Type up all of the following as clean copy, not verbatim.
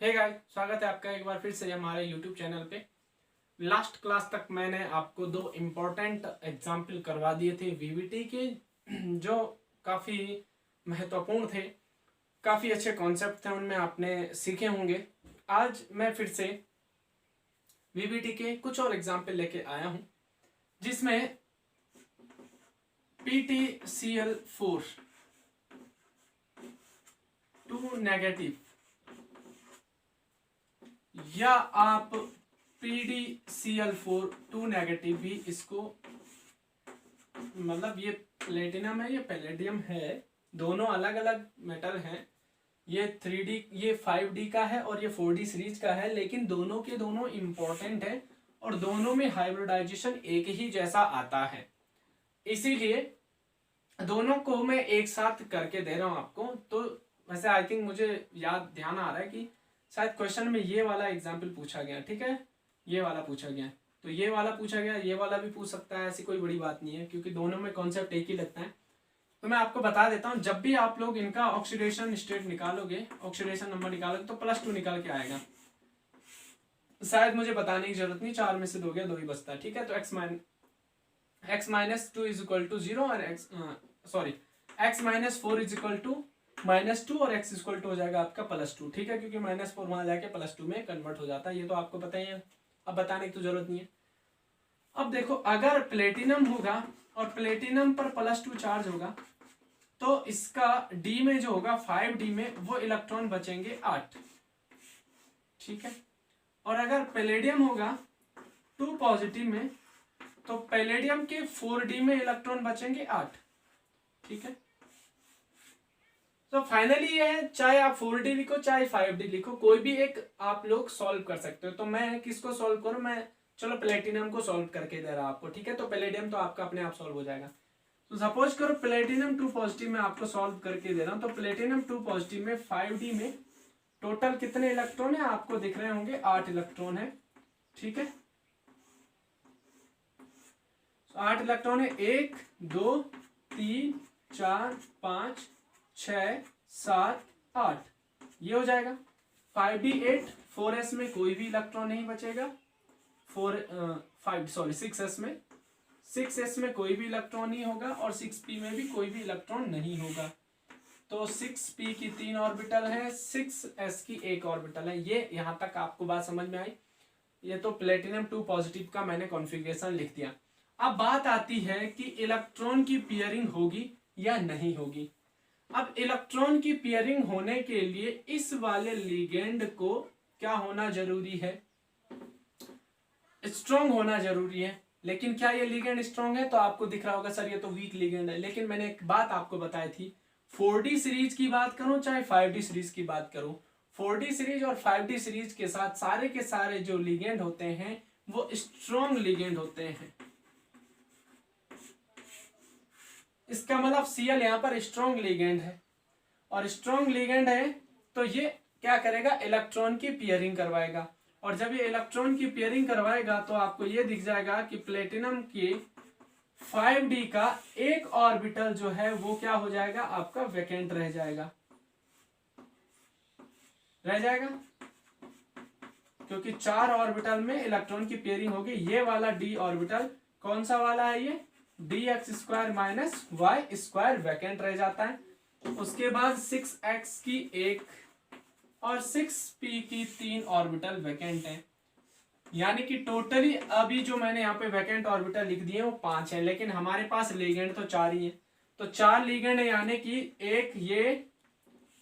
Hey guys, स्वागत है आपका एक बार फिर से हमारे YouTube चैनल पे। लास्ट क्लास तक मैंने आपको दो इम्पोर्टेंट एग्जाम्पल करवा दिए थे वीवीटी के, जो काफ़ी महत्वपूर्ण थे, काफ़ी अच्छे कॉन्सेप्ट थे, उनमें आपने सीखे होंगे। आज मैं फिर से वीवीटी के कुछ और एग्जाम्पल लेके आया हूँ, जिसमें PTCl4 2 नेगेटिव या आप PDCl4 2 नेगेटिव भी इसको, मतलब ये प्लेटिनम है, ये पैलेडियम है, दोनों अलग अलग मेटल हैं। ये 3D, ये 5D का है और ये 4D सीरीज का है, लेकिन दोनों के दोनों इम्पोर्टेंट है और दोनों में हाइब्रिडाइजेशन एक ही जैसा आता है। इसीलिए दोनों को मैं एक साथ करके दे रहा हूं आपको। तो वैसे आई थिंक मुझे ध्यान आ रहा है कि शायद क्वेश्चन में ये वाला एग्जाम्पल पूछा गया, ठीक है, ये वाला पूछा गया, तो ये वाला पूछा गया, ये वाला भी पूछ सकता है, ऐसी कोई बड़ी बात नहीं है, क्योंकि दोनों में कॉन्सेप्ट एक ही लगता है। तो मैं आपको बता देता हूँ, जब भी आप लोग इनका ऑक्सीडेशन स्टेट निकालोगे, ऑक्सीडेशन नंबर निकालोगे, तो +2 निकल के आएगा। शायद मुझे बताने की जरूरत नहीं, 4 में से 2 गया, 2 ही बचता है, ठीक है। तो x -2 इज इक्वल टू 0 और x -4 इज इक्वल टू -2 और x इक्वल टू हो जाएगा आपका +2, ठीक है, क्योंकि -4 वहां जाके +2 में कन्वर्ट हो जाता है। ये तो आपको पता ही है, अब बताने की तो जरूरत नहीं है। अब देखो, अगर प्लेटिनम होगा और प्लेटिनम पर +2 चार्ज होगा, तो इसका D में जो होगा 5D में वो इलेक्ट्रॉन बचेंगे 8, ठीक है। और अगर पैलेडियम होगा 2 पॉजिटिव में, तो पैलेडियम के 4D में इलेक्ट्रॉन बचेंगे 8, ठीक है। तो फाइनली ये है, चाहे आप 4D लिखो चाहे 5D लिखो, कोई भी एक आप लोग सॉल्व कर सकते हो। तो मैं किसको सॉल्व करूं? मैं चलो प्लेटिनम को सॉल्व करके दे रहा आपको, ठीक है। तो पैलेडियम तो आपका अपने आप सॉल्व हो जाएगा। तो सपोज करो प्लेटिनम 2 पॉजिटिव में आपको सॉल्व करके दे रहा हूं। तो प्लेटिनम 2 पॉजिटिव में 5D में टोटल कितने इलेक्ट्रॉन है? आपको दिख रहे होंगे 8 इलेक्ट्रॉन है, ठीक है। 8 इलेक्ट्रॉन है, 1 2 3 4 5 6 7 8, ये हो जाएगा 5D 8। 4s में कोई भी इलेक्ट्रॉन नहीं बचेगा, 6s में कोई भी इलेक्ट्रॉन नहीं होगा और 6p में भी कोई भी इलेक्ट्रॉन नहीं होगा। तो 6p की 3 ऑर्बिटल है, 6s की 1 ऑर्बिटल है। ये यहां तक आपको बात समझ में आई? ये तो प्लेटिनम 2 पॉजिटिव का मैंने कॉन्फ़िगरेशन लिख दिया। अब बात आती है कि इलेक्ट्रॉन की पेयरिंग होगी या नहीं होगी। अब इलेक्ट्रॉन की पेयरिंग होने के लिए इस वाले लिगेंड को क्या होना जरूरी है? स्ट्रॉन्ग होना जरूरी है। लेकिन क्या ये लिगेंड स्ट्रॉन्ग है? तो आपको दिख रहा होगा सर ये तो वीक लिगेंड है। लेकिन मैंने एक बात आपको बताई थी, 4D सीरीज की बात करूं चाहे 5D सीरीज की बात करूं, 4D सीरीज और 5D सीरीज के साथ सारे के सारे जो लिगेंड होते हैं वो स्ट्रॉन्ग लिगेंड होते हैं। इसका मतलब Cl यहां पर स्ट्रॉन्ग लिगेंड है, और स्ट्रॉन्ग लिगेंड है तो ये क्या करेगा? इलेक्ट्रॉन की पेयरिंग करवाएगा। और जब ये इलेक्ट्रॉन की पेयरिंग करवाएगा तो आपको ये दिख जाएगा कि प्लेटिनम के 5D का एक ऑर्बिटल जो है वो क्या हो जाएगा? आपका वैकेंट रह जाएगा, क्योंकि 4 ऑर्बिटल में इलेक्ट्रॉन की पेयरिंग होगी। ये वाला D ऑर्बिटल कौन सा वाला है? ये dx² - y² वैकेंट रह जाता है। उसके बाद 6x की 1 और 6p की 3 ऑर्बिटल वैकेंट है। यानी कि टोटली अभी जो मैंने यहाँ पे वैकेंट ऑर्बिटल लिख दिए वो 5 है, लेकिन हमारे पास लिगेंड तो 4 ही है। तो 4 लिगेंड है, यानी कि एक ये,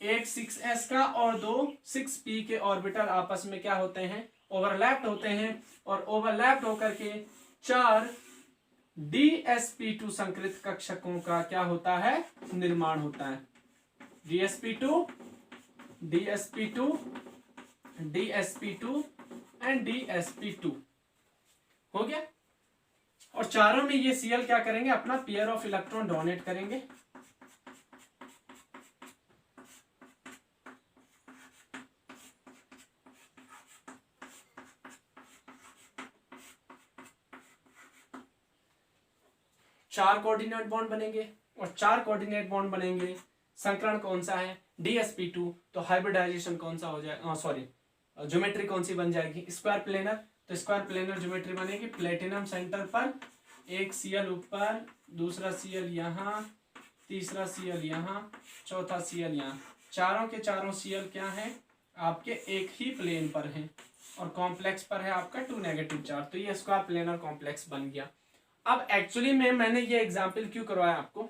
एक 6s का और 2 6p के ऑर्बिटल आपस में क्या होते हैं? ओवरलैप्ड होते हैं, और ओवरलैप्ड होकर के 4 dsp2 संकृत कक्षकों का क्या होता है? निर्माण होता है। dsp2 एंड dsp2 हो गया। और चारों में ये Cl क्या करेंगे? अपना पेयर ऑफ इलेक्ट्रॉन डोनेट करेंगे। चार कोऑर्डिनेट बॉन्ड बनेंगे, और 4 कोऑर्डिनेट बॉन्ड बनेंगे। संकरण कौन सा है? dsp2। तो हाइब्रिडाइजेशन कौन सा हो जाएगा? सॉरी, ज्योमेट्री कौन सी बन जाएगी, स्क्वायर प्लेनर। तो स्क्वायर प्लेनर ज्योमेट्री बनेगी, प्लेटिनम सेंटर पर एक Cl ऊपर, दूसरा Cl यहाँ, तीसरा Cl यहाँ, चौथा Cl यहाँ। चारों के चारों Cl क्या है आपके एक ही प्लेन पर हैं और कॉम्प्लेक्स पर है आपका 2 नेगेटिव चार्ज। तो ये स्क्वायर प्लेनर कॉम्प्लेक्स बन गया। अब एक्चुअली में मैंने ये एग्जाम्पल क्यों करवाया आपको,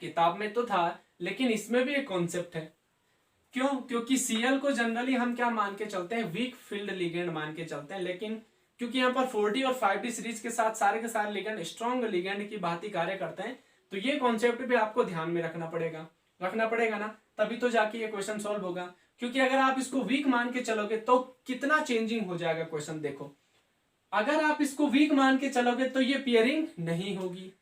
किताब में तो था लेकिन इसमें भी एक कॉन्सेप्ट है। क्यों? क्योंकि Cl को जनरली हम क्या मान के चलते हैं, वीक फील्ड लिगेंड मान के चलते हैं, लेकिन क्योंकि यहाँ पर 4D और 5D सीरीज के सारे के सारे लिगेंड स्ट्रॉन्ग लिगेंड की भांति कार्य करते हैं। तो ये कॉन्सेप्ट भी आपको ध्यान में रखना पड़ेगा ना, तभी तो जाके ये क्वेश्चन सॉल्व होगा। क्योंकि अगर आप इसको वीक मान के चलोगे तो कितना चेंजिंग हो जाएगा क्वेश्चन। देखो अगर आप इसको वीक मान के चलोगे तो ये पेयरिंग नहीं होगी।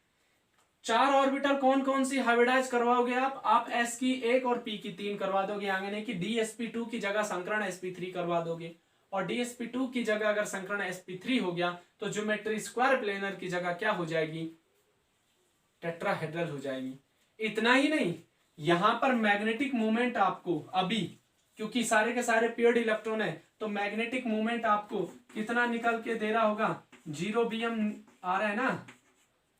4 ऑर्बिटल कौन कौन सी हाइब्रिडाइज करवाओगे आप s की 1 और p की 3 करवा दोगे, यानी कि dsp2 की जगह संकरण sp3 करवा दोगे। और dsp2 की जगह अगर संकरण sp3 हो गया तो ज्योमेट्री स्क्वायर प्लेनर की जगह क्या हो जाएगी, टेट्राहेड्रल हो जाएगी। इतना ही नहीं, यहां पर मैग्नेटिक मूवमेंट आपको अभी, क्योंकि सारे के सारे पेयर्ड इलेक्ट्रॉन है, तो मैग्नेटिक मूवमेंट आपको कितना निकल के दे रहा होगा, 0 bm आ रहा है ना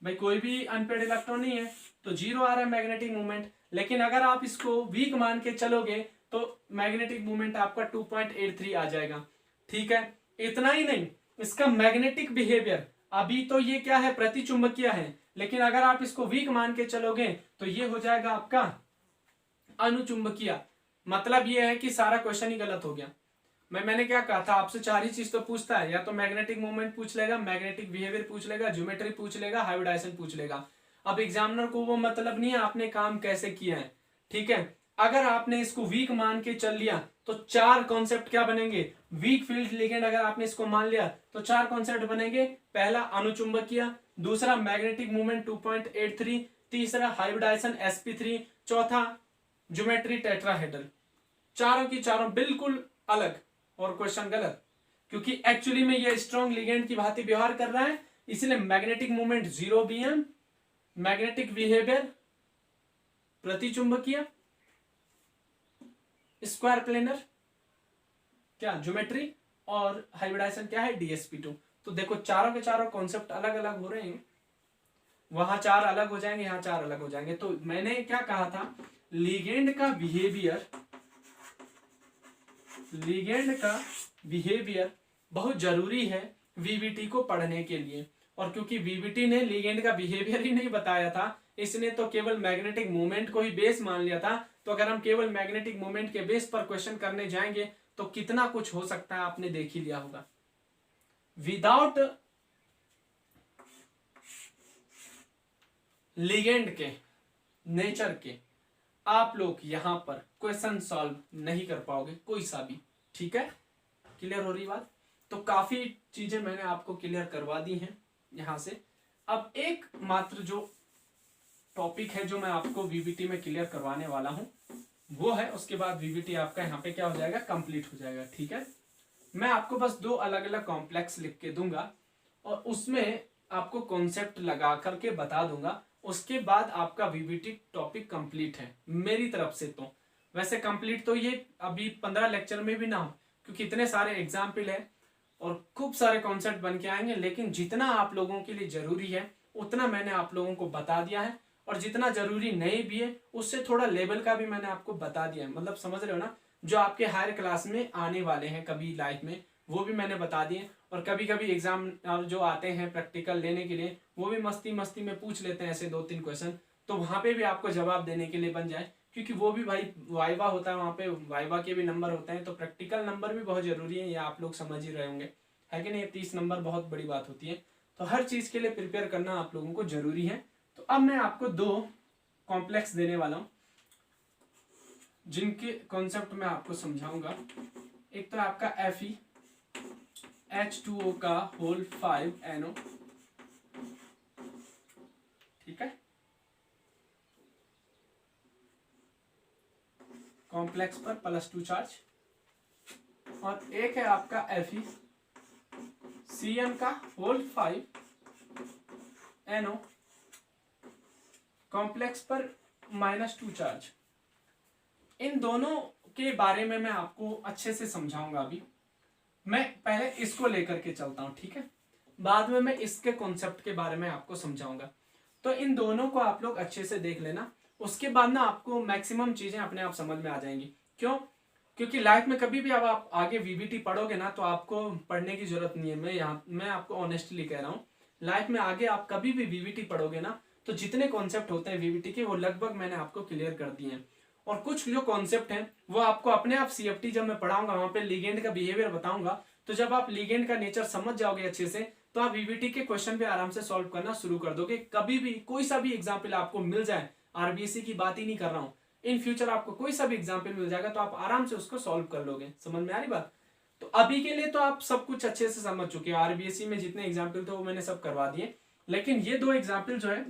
भाई, कोई भी अनपेड इलेक्ट्रॉन नहीं है तो 0 आ रहा है मैग्नेटिक मूवमेंट। लेकिन अगर आप इसको वीक मान के चलोगे तो मैग्नेटिक मूवमेंट आपका 2.83 आ जाएगा। ठीक है, इतना ही नहीं, इसका मैग्नेटिक बिहेवियर, अभी तो ये क्या है, प्रतिचुंबकीय है, लेकिन अगर आप इसको वीक मान के चलोगे तो ये हो जाएगा आपका अनुचुंबकीय। मतलब ये है कि सारा क्वेश्चन ही गलत हो गया। मैंने क्या कहा था आपसे, 4 ही चीज तो पूछता है, या तो मैग्नेटिक मूवमेंट पूछ लेगा, मैग्नेटिक बिहेवियर पूछ लेगा, ज्योमेट्री पूछ लेगा, हाइब्रिडाइजेशन पूछ लेगा। अब एग्जामिनर को वो मतलब नहीं है आपने काम कैसे किया है। ठीक है, अगर आपने इसको वीक मान के चल लिया तो 4 कॉन्सेप्ट क्या बनेंगे, वीक फील्ड लिगेंड अगर आपने इसको मान लिया तो 4 कॉन्सेप्ट बनेंगे। पहला अनुचुंबकीय, दूसरा मैग्नेटिक मूवमेंट 2.83, तीसरा हाइब्रिडाइजेशन sp3, चौथा ज्योमेट्री टेट्राहेड्रल। चारों की चारों बिल्कुल अलग और क्वेश्चन गलत, क्योंकि एक्चुअली में ये स्ट्रॉन्ग लिगेंड की भांति व्यवहार कर रहा है, इसलिए magnetic movement 0 bm, magnetic behaviour प्रतिचुंबकीय, स्क्वायर प्लेनर क्या ज्योमेट्री, और हाइब्रिडाइजेशन क्या है dsp2। तो देखो चारों के चारों कॉन्सेप्ट अलग अलग हो रहे हैं, वहां 4 अलग हो जाएंगे, यहां 4 अलग हो जाएंगे। तो मैंने क्या कहा था, लिगेंड का बिहेवियर बहुत जरूरी है वीवीटी को पढ़ने के लिए। और क्योंकि वीवीटी ने लिगेंड का बिहेवियर ही नहीं बताया था, इसने तो केवल मैग्नेटिक मूवमेंट को ही बेस मान लिया था। तो अगर हम केवल मैग्नेटिक मूवमेंट के बेस पर क्वेश्चन करने जाएंगे तो कितना कुछ हो सकता है, आपने देख ही लिया होगा। विदाउट लिगेंड के नेचर के आप लोग यहां पर क्वेश्चन सॉल्व नहीं कर पाओगे कोई सा भी। ठीक है, क्लियर हो रही बात? तो काफी चीजें मैंने आपको क्लियर करवा दी हैं यहां से। अब एक मात्र जो टॉपिक है जो मैं आपको वीवीटी में क्लियर करवाने वाला हूं वो है, उसके बाद वीवीटी आपका यहाँ पे क्या हो जाएगा, कंप्लीट हो जाएगा। ठीक है, मैं आपको बस 2 अलग अलग कॉम्प्लेक्स लिख के दूंगा और उसमें आपको कॉन्सेप्ट लगा करके बता दूंगा, उसके बाद आपका वीवीटी टॉपिक कंप्लीट है मेरी तरफ से। तो वैसे कंप्लीट तो ये अभी 15 लेक्चर में भी ना हो, क्योंकि इतने सारे एग्जाम्पल है और खूब सारे कॉन्सेप्ट बन के आएंगे, लेकिन जितना आप लोगों के लिए जरूरी है उतना मैंने आप लोगों को बता दिया है, और जितना जरूरी नहीं भी है उससे थोड़ा लेवल का भी मैंने आपको बता दिया है। मतलब समझ रहे हो ना, जो आपके हायर क्लास में आने वाले हैं कभी लाइफ में, वो भी मैंने बता दिए। और कभी कभी एग्जाम जो आते हैं प्रैक्टिकल लेने के लिए, वो भी मस्ती मस्ती में पूछ लेते हैं ऐसे 2-3 क्वेश्चन, तो वहां पे भी आपको जवाब देने के लिए बन जाए, क्योंकि वो भी भाई वाइवा होता है, वहां पे वाइवा के भी नंबर होते हैं, तो प्रैक्टिकल नंबर भी बहुत जरूरी है, ये आप लोग समझ ही रहे होंगे, है कि नहीं। 30 नंबर बहुत बड़ी बात होती है, तो हर चीज के लिए प्रिपेयर करना आप लोगों को जरूरी है। तो अब मैं आपको 2 कॉम्प्लेक्स देने वाला हूं जिनके कॉन्सेप्ट मैं आपको समझाऊंगा। एक तो आपका FeH2O का होल 5 NO, ठीक है, कॉम्प्लेक्स पर +2 चार्ज, और एक है आपका FeCN का होल 5 NO, कॉम्प्लेक्स पर -2 चार्ज। इन दोनों के बारे में मैं आपको अच्छे से समझाऊंगा। अभी मैं पहले इसको लेकर के चलता हूं, ठीक है, बाद में मैं इसके कॉन्सेप्ट के बारे में आपको समझाऊंगा। तो इन दोनों को आप लोग अच्छे से देख लेना, उसके बाद ना आपको मैक्सिमम चीजें अपने आप समझ में आ जाएंगी। क्यों? क्योंकि लाइफ में कभी भी अब आप आगे वीबीटी पढ़ोगे ना तो आपको पढ़ने की जरूरत नहीं है। मैं आपको ऑनेस्टली कह रहा हूँ, लाइफ में आगे आप कभी भी वीबीटी पढ़ोगे ना तो जितने कॉन्सेप्ट होते हैं वीबीटी के वो लगभग मैंने आपको क्लियर कर दिए हैं। और कुछ जो कॉन्सेप्ट हैं वो आपको अपने आप सीएफटी जब मैं पढ़ाऊंगा वहां पे लिगेंड का बिहेवियर बताऊंगा, तो जब आप लिगेंड का नेचर समझ जाओगे अच्छे से तो आप वीबीटी के क्वेश्चन पे आराम से सॉल्व करना शुरू कर दोगे। कभी भी कोई सा भी एग्जाम्पल आपको मिल जाए, आरबीएससी की बात ही नहीं कर रहा हूँ, इन फ्यूचर आपको कोई सा भी एग्जाम्पल मिल जाएगा तो आप आराम से उसको सॉल्व कर लोगे। समझ में आ रही बात? तो अभी के लिए तो आप सब कुछ अच्छे से समझ चुके हैं, आरबीएससी में जितने एग्जाम्पल थे वो मैंने सब करवा दिए, लेकिन ये दो एग्जाम्पल जो है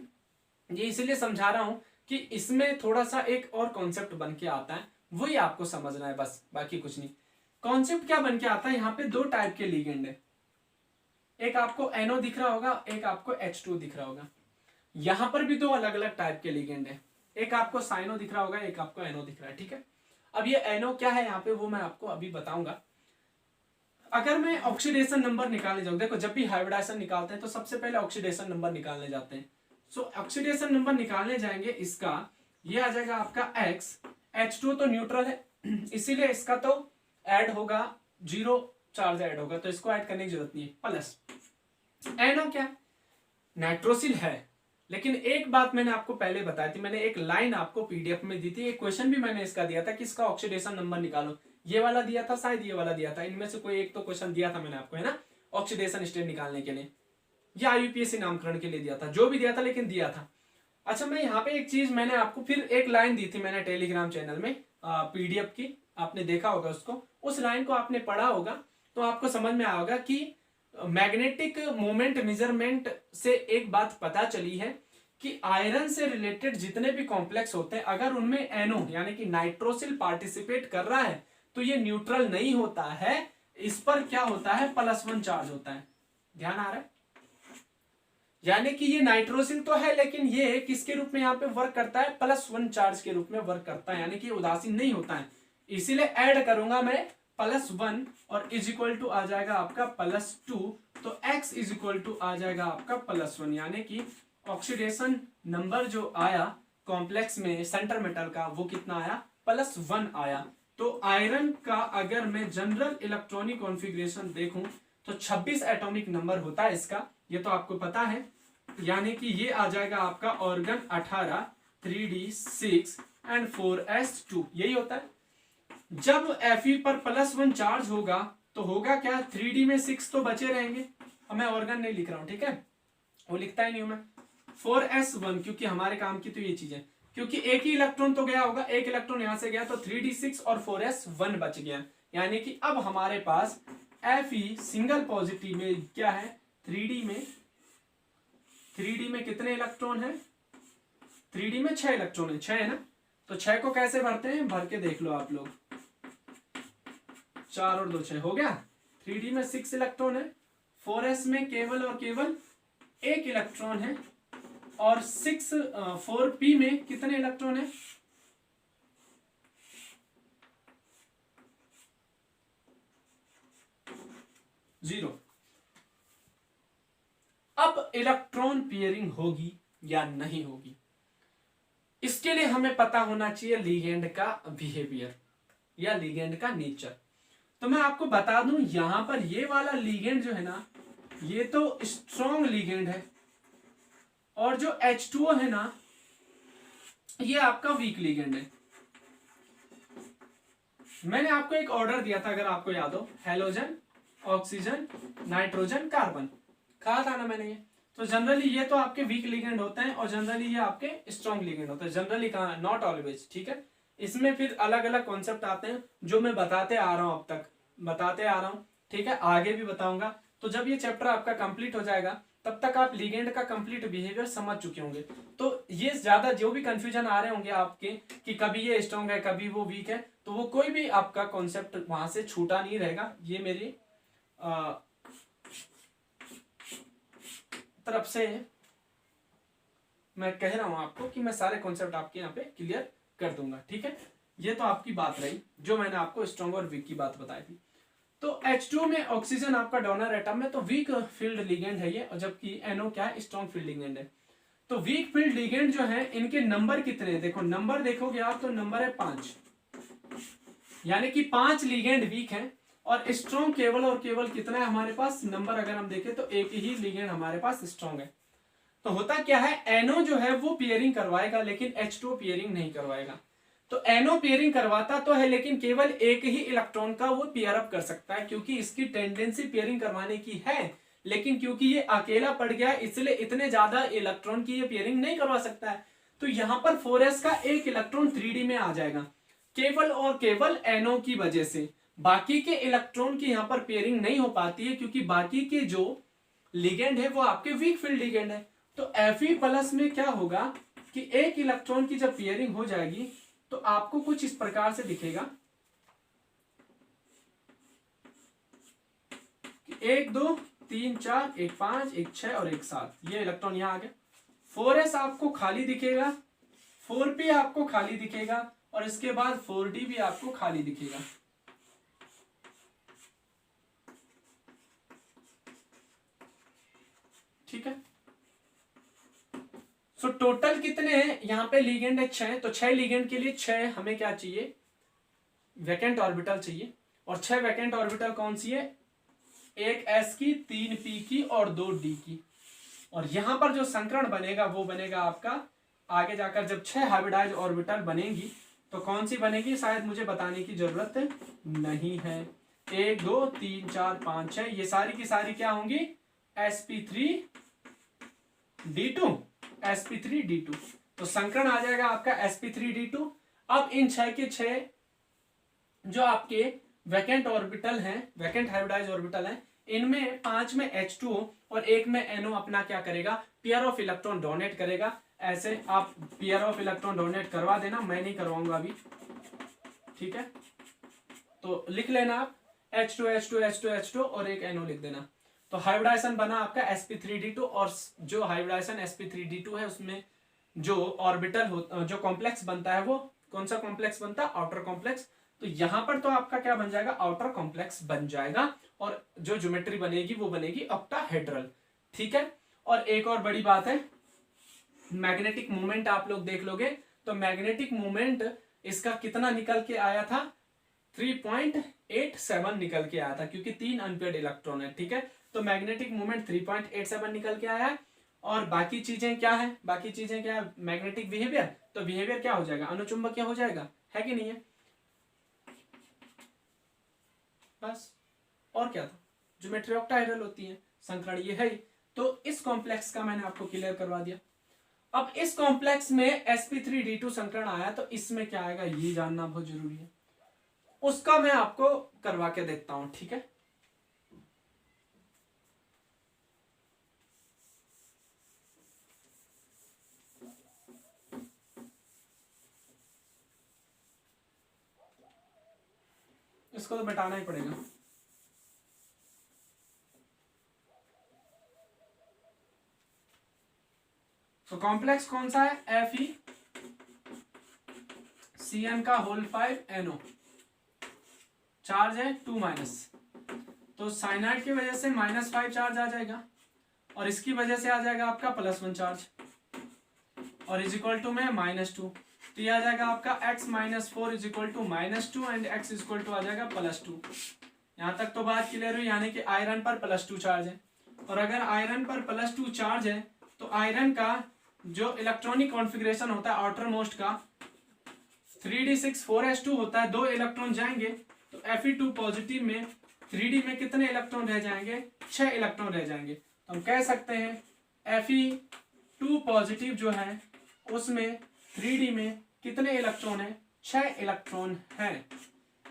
ये इसलिए समझा रहा हूं कि इसमें थोड़ा सा एक और कॉन्सेप्ट बन के आता है, वही आपको समझना है बस, बाकी कुछ नहीं। कॉन्सेप्ट क्या बन के आता है, यहाँ पे दो टाइप के लिगेंड है, एक आपको NO दिख रहा होगा, एक आपको H2 दिख रहा होगा। यहां पर भी दो अलग अलग टाइप के लिगेंड है, एक आपको साइनो दिख रहा होगा, एक आपको NO दिख रहा है, ठीक है। अब ये NO क्या है यहाँ पे वो मैं आपको अभी बताऊंगा। अगर मैं ऑक्सीडेशन नंबर निकालने जाऊँ, देखो जब भी हाइब्रिडाइजेशन निकालते हैं तो सबसे पहले ऑक्सीडेशन नंबर निकालने जाते हैं। सो ऑक्सीडेशन नंबर निकालने जाएंगे, इसका ये आ जाएगा आपका X, H2 तो न्यूट्रल है इसीलिए इसका तो ऐड होगा, 0 चार्ज ऐड होगा तो इसको ऐड करने की जरूरत नहीं है। प्लस NO क्या है, नाइट्रोसिल है, लेकिन एक बात मैंने आपको पहले बताई थी, मैंने एक लाइन आपको पीडीएफ में दी थी, एक क्वेश्चन भी मैंने इसका दिया था कि इसका ऑक्सीडेशन नंबर निकालो, ये वाला दिया था शायद, ये वाला दिया था, इनमें से कोई एक तो क्वेश्चन दिया था मैंने आपको, है ना, ऑक्सीडेशन स्टेट निकालने के लिए या यूपीएससी नामकरण के लिए दिया था, जो भी दिया था लेकिन दिया था। अच्छा, मैं यहाँ पे एक चीज मैंने आपको फिर एक लाइन दी थी मैंने टेलीग्राम चैनल में पीडीएफ की, आपने देखा होगा उसको, उस लाइन को आपने पढ़ा होगा तो आपको समझ में आया होगा कि मैग्नेटिक मोमेंट मेजरमेंट से एक बात पता चली है कि आयरन से रिलेटेड जितने भी कॉम्प्लेक्स होते हैं अगर उनमें NO यानी कि नाइट्रोसिल पार्टिसिपेट कर रहा है तो ये न्यूट्रल नहीं होता है, इस पर क्या होता है, +1 चार्ज होता है। ध्यान आ रहा है? यानी कि ये नाइट्रोसिल तो है लेकिन ये किसके रूप में यहाँ पे वर्क करता है, +1 चार्ज के रूप में वर्क करता है, यानी कि उदासीन नहीं होता है। इसीलिए ऐड करूंगा मैं +1 और इज इक्वल टू आ जाएगा आपका +2, तो x इज इक्वल टू आ जाएगा आपका +1, यानी कि ऑक्सीडेशन नंबर जो आया कॉम्प्लेक्स में सेंटर मेटल का वो कितना आया, +1 आया। तो आयरन का अगर मैं जनरल इलेक्ट्रॉनिक कॉन्फ़िगरेशन देखूं तो 26 एटॉमिक नंबर होता है इसका, ये तो आपको पता है, यानी कि ये आ जाएगा आपका ऑर्गन 18, 3d6 एंड 4s2, यही होता है। जब Fe पर +1 चार्ज होगा तो होगा क्या, 3d में 6 तो बचे रहेंगे, अब मैं ऑर्गन नहीं लिख रहा हूं, ठीक है, वो लिखता ही नहीं हूं मैं, 4s1 क्योंकि हमारे काम की तो ये चीज है, क्योंकि एक ही इलेक्ट्रॉन तो गया होगा, एक इलेक्ट्रॉन यहां से गया तो 3d6 और 4s1 बच गया, यानी कि अब हमारे पास Fe सिंगल पॉजिटिव में क्या है, 3d में कितने इलेक्ट्रॉन है, 3d में 6 इलेक्ट्रॉन है, 6 है ना, तो 6 को कैसे भरते हैं, भर के देख लो आप लोग, 4 और 2 6 हो गया। 3d में 6 इलेक्ट्रॉन है, 4s में केवल और केवल 1 इलेक्ट्रॉन है, और 4p में कितने इलेक्ट्रॉन है, 0। अब इलेक्ट्रॉन पेयरिंग होगी या नहीं होगी, इसके लिए हमें पता होना चाहिए लिगेंड का बिहेवियर या लिगेंड का नेचर। तो मैं आपको बता दूं यहां पर ये वाला लिगेंड जो है ना ये तो स्ट्रॉन्ग लिगेंड है, और जो H2O है ना ये आपका वीक लिगेंड है। मैंने आपको एक ऑर्डर दिया था अगर आपको याद हो, हेलोजन, ऑक्सीजन, नाइट्रोजन, कार्बन, कहा था ना मैंने ये। तो जनरली ये तो आपके वीक लिगेंड होते हैं और जनरली ये आपके स्ट्रॉन्ग लिगेंड होते हैं, जनरली कहा, नॉट ऑलवेज, ठीक है। इसमें फिर अलग अलग कॉन्सेप्ट आते हैं जो मैं बताते आ रहा हूं, अब तक बताते आ रहा हूं, ठीक है, आगे भी बताऊंगा। तो जब ये चैप्टर आपका कंप्लीट हो जाएगा तब तक आप लिगेंड का कंप्लीट बिहेवियर समझ चुके होंगे। तो ये ज्यादा जो भी कंफ्यूजन आ रहे होंगे आपके कि कभी ये स्ट्रॉन्ग है कभी वो वीक है, तो वो कोई भी आपका कॉन्सेप्ट वहां से छूटा नहीं रहेगा। ये मेरी तरफ से मैं कह रहा हूं आपको कि मैं सारे कॉन्सेप्ट आपके यहाँ पे क्लियर कर दूंगा, ठीक है। ये तो आपकी बात रही जो मैंने आपको स्ट्रॉन्ग और वीक की बात बताई थी। तो H2 में ऑक्सीजन आपका डोनर एटम है तो वीक फील्ड लिगेंड है ये, और जबकि NO क्या है, स्ट्रॉन्ग फील्ड लिगेंड है। तो वीक फील्ड लिगेंड जो है इनके नंबर कितने हैं, देखो नंबर देखोगे आप तो नंबर है 5, यानी कि 5 लिगेंड वीक हैं, और स्ट्रॉन्ग केवल और केवल कितना है हमारे पास नंबर, अगर हम देखें तो एक ही लिगेंड हमारे पास स्ट्रॉन्ग है। तो होता क्या है, NO जो है वो पेयरिंग करवाएगा लेकिन H2 पेयरिंग नहीं करवाएगा। तो NO पेयरिंग करवाता तो है लेकिन केवल एक ही इलेक्ट्रॉन का वो पेयर अप कर सकता है, क्योंकि इसकी टेंडेंसी पेयरिंग करवाने की है, लेकिन क्योंकि ये अकेला पड़ गया इसलिए इतने ज्यादा इलेक्ट्रॉन की ये पेयरिंग नहीं करवा सकता है। तो यहां पर 4s का एक इलेक्ट्रॉन 3D में आ जाएगा केवल और केवल NO की वजह से। बाकी के इलेक्ट्रॉन की यहां पर पेयरिंग नहीं हो पाती है क्योंकि बाकी के जो लिगेंड है वो आपके वीक फील्ड लिगेंड है। तो Fe+ में क्या होगा कि एक इलेक्ट्रॉन की जब पेयरिंग हो जाएगी तो आपको कुछ इस प्रकार से दिखेगा, 1 2 3 4 1 5 1 6 और 1 7, ये इलेक्ट्रॉन यहां आ गया। 4s आपको खाली दिखेगा, 4p आपको खाली दिखेगा, और इसके बाद 4d भी आपको खाली दिखेगा। ठीक है, सो टोटल कितने हैं यहाँ पे लिगेंड है 6, तो 6 लिगेंड के लिए 6 हमें क्या चाहिए, वैकेंट ऑर्बिटल चाहिए। और 6 वैकेंट ऑर्बिटल कौन सी है, एक s की, 3 p की और 2 d की। और यहां पर जो संकरण बनेगा वो बनेगा आपका आगे जाकर जब 6 हाइब्रिडाइज ऑर्बिटल बनेंगी तो कौन सी बनेगी शायद मुझे बताने की जरूरत नहीं है। 1 2 3 4 5 6 ये सारी की सारी क्या होंगी, sp3d2 sp3d2। तो संकरण आ जाएगा आपका sp3d2। अब इन 6 के 6 जो आपके वैकेंट ऑर्बिटल हैं, वैकेंट हाइब्रिडाइज ऑर्बिटल हैं, इनमें 5 में H2O और 1 में NO अपना क्या करेगा, पेयर ऑफ इलेक्ट्रॉन डोनेट करेगा। ऐसे आप पेयर ऑफ इलेक्ट्रॉन डोनेट करवा देना, मैं नहीं करवाऊंगा अभी, ठीक है। तो लिख लेना आप H2 H2 H2 H2 और एक NO लिख देना। तो हाइब्रिडाइजेशन बना आपका sp3d2, और जो हाइब्रिडाइजेशन sp3d2 है उसमें जो ऑर्बिटल जो कॉम्प्लेक्स बनता है वो कौन सा कॉम्प्लेक्स बनता है, आउटर कॉम्प्लेक्स। तो यहां पर तो आपका क्या बन जाएगा, आउटर कॉम्प्लेक्स बन जाएगा, और जो ज्योमेट्री बनेगी वो बनेगी ऑक्टाहेड्रल। ठीक है, और एक और बड़ी बात है, मैग्नेटिक मोमेंट आप लोग देख लोगे तो मैग्नेटिक मोमेंट इसका कितना निकल के आया था, 3.87 निकल के आया था, क्योंकि 3 अनपेयर्ड इलेक्ट्रॉन है। ठीक है, तो मैग्नेटिक मोमेंट 3.87 निकल के आया है। और बाकी चीजें क्या है, बाकी चीजें क्या है, मैग्नेटिक बिहेवियर, तो बिहेवियर क्या हो जाएगा, अनुचुंबकीय हो जाएगा, है कि नहीं है, बस। और क्या था, ज्योमेट्री ऑक्टाहेड्रल होती है, संकरण ये है। तो इस कॉम्प्लेक्स का मैंने आपको क्लियर करवा दिया। अब इस कॉम्प्लेक्स में sp3d2 संकरण आया तो इसमें क्या आएगा ये जानना बहुत जरूरी है, उसका मैं आपको करवा के देखता हूं। ठीक है, इसको तो मिटाना ही पड़ेगा। तो कॉम्प्लेक्स कौन सा है, FeCN का होल 5NO, चार्ज है 2-, तो साइनाइड की वजह से -5 चार्ज आ जाएगा, और इसकी वजह से आ जाएगा आपका +1 चार्ज, और इज इक्वल टू में -2। तो ये आ जाएगा आपका x - 4 is equal to -2 and x is equal to आ जाएगा +2। यहां तक तो बात क्लियर हुई, यानी कि आयरन पर +2 चार्ज है, और अगर आयरन पर +2 चार्ज है तो आयरन का जो इलेक्ट्रॉनिक कॉन्फ़िगरेशन होता है आउटर मोस्ट का 3d6 4s2 होता है, 2 इलेक्ट्रॉन जाएंगे तो Fe2 पॉजिटिव में 3d में कितने इलेक्ट्रॉन रह जाएंगे, 6 इलेक्ट्रॉन रह जाएंगे। तो हम कह सकते हैं Fe2 पॉजिटिव जो है उसमें 3d में कितने इलेक्ट्रॉन है, 6 इलेक्ट्रॉन है।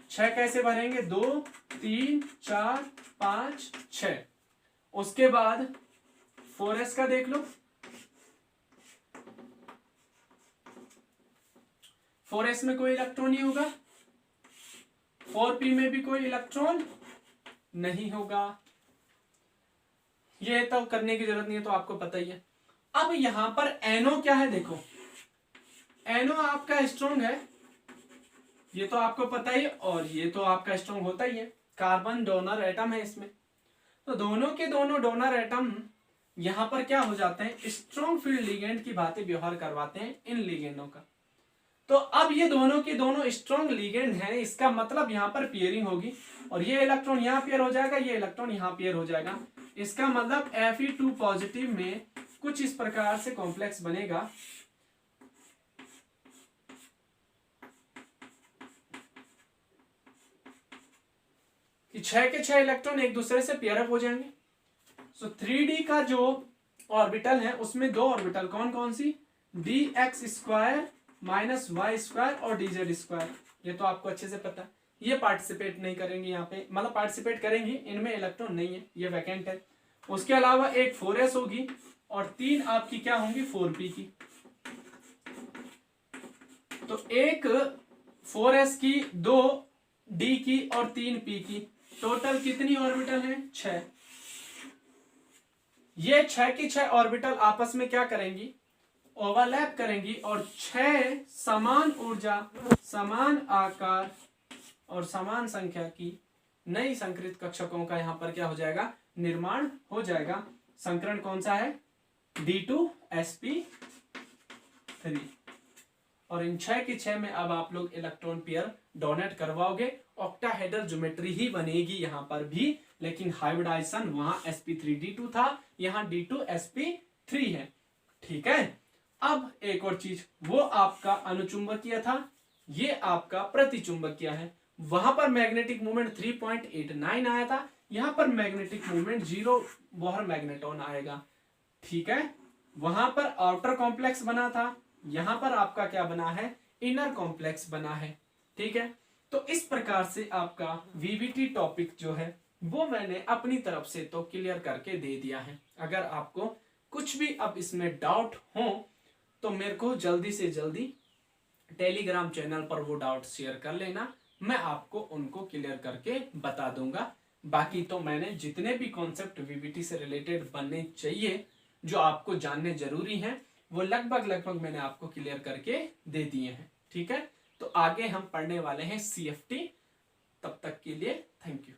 6 कैसे भरेंगे, 2 3 4 5 6। उसके बाद 4s का देख लो, 4s में कोई इलेक्ट्रॉन नहीं होगा, 4p में भी कोई इलेक्ट्रॉन नहीं होगा। ये तो करने की जरूरत नहीं है, तो आपको पता ही है। अब यहां पर NO क्या है, देखो NO आपका स्ट्रॉन्ग है, ये तो आपको पता ही है, और ये तो आपका स्ट्रॉन्ग होता ही है, कार्बन डोनर एटम है इसमें। तो दोनों के दोनों डोनर एटम यहां पर क्या हो जाते हैं, स्ट्रॉन्ग फील्ड लिगेंड की भांति व्यवहार करवाते हैं इन लिगेंडों का। तो अब ये दोनों के दोनों स्ट्रॉन्ग लिगेंड हैं, इसका मतलब यहां पर पेयरिंग होगी, और ये इलेक्ट्रॉन यहां पेयर हो जाएगा, ये इलेक्ट्रॉन यहां पेयर हो जाएगा। इसका मतलब Fe2 पॉजिटिव में कुछ इस प्रकार से कॉम्प्लेक्स बनेगा कि 6 के 6 इलेक्ट्रॉन एक दूसरे से पेयर अप हो जाएंगे। सो 3D का जो ऑर्बिटल है उसमें दो ऑर्बिटल कौन कौन सी, dx² माइनस y² और dz²। ये तो आपको अच्छे से पता है। ये पार्टिसिपेट नहीं करेंगे यहाँ पे, मतलब पार्टिसिपेट करेंगी, इनमें इलेक्ट्रॉन नहीं है, ये वैकेंट है। उसके अलावा एक 4s होगी और 3 आपकी क्या होंगी 4p की। तो एक 4s की, 2 d की और 3 p की, टोटल कितनी ऑर्बिटल है 6। ये 6 की 6 ऑर्बिटल आपस में क्या करेंगी, ओवरलैप करेंगी, और 6 समान ऊर्जा, समान आकार और समान संख्या की नई संकरित कक्षकों का यहां पर क्या हो जाएगा, निर्माण हो जाएगा। संकरण कौन सा है, D2sp3। और इन 6 की 6 में अब आप लोग इलेक्ट्रॉन पेयर डोनेट करवाओगे, ऑक्टाहेड्रल ज्योमेट्री ही बनेगी यहां पर भी, लेकिन हाइब्रिडाइजेशन वहां sp3d2 था, यहां D2sp3 है। ठीक है। अब एक और चीज, वो आपका अनुचुंबकीय था, ये आपका प्रतिचुंबकीय है। वहां पर मैग्नेटिक मोमेंट 3.89 आया था, यहां पर मैग्नेटिक मोमेंट 0 बोहर मैग्नेटॉन आएगा। ठीक है। वहां पर आउटर कॉम्प्लेक्स बना था, यहां पर आपका क्या बना है, इनर कॉम्प्लेक्स बना है। ठीक है। तो इस प्रकार से आपका वीवीटी टॉपिक जो है वो मैंने अपनी तरफ से तो क्लियर करके दे दिया है। अगर आपको कुछ भी अब इसमें डाउट हो तो मेरे को जल्दी से जल्दी टेलीग्राम चैनल पर वो डाउट शेयर कर लेना, मैं आपको उनको क्लियर करके बता दूंगा। बाकी तो मैंने जितने भी कॉन्सेप्ट वीवीटी से रिलेटेड बनने चाहिए, जो आपको जानने जरूरी हैं, वो लगभग मैंने आपको क्लियर करके दे दिए हैं। ठीक है। तो आगे हम पढ़ने वाले हैं CFT। तब तक के लिए थैंक यू।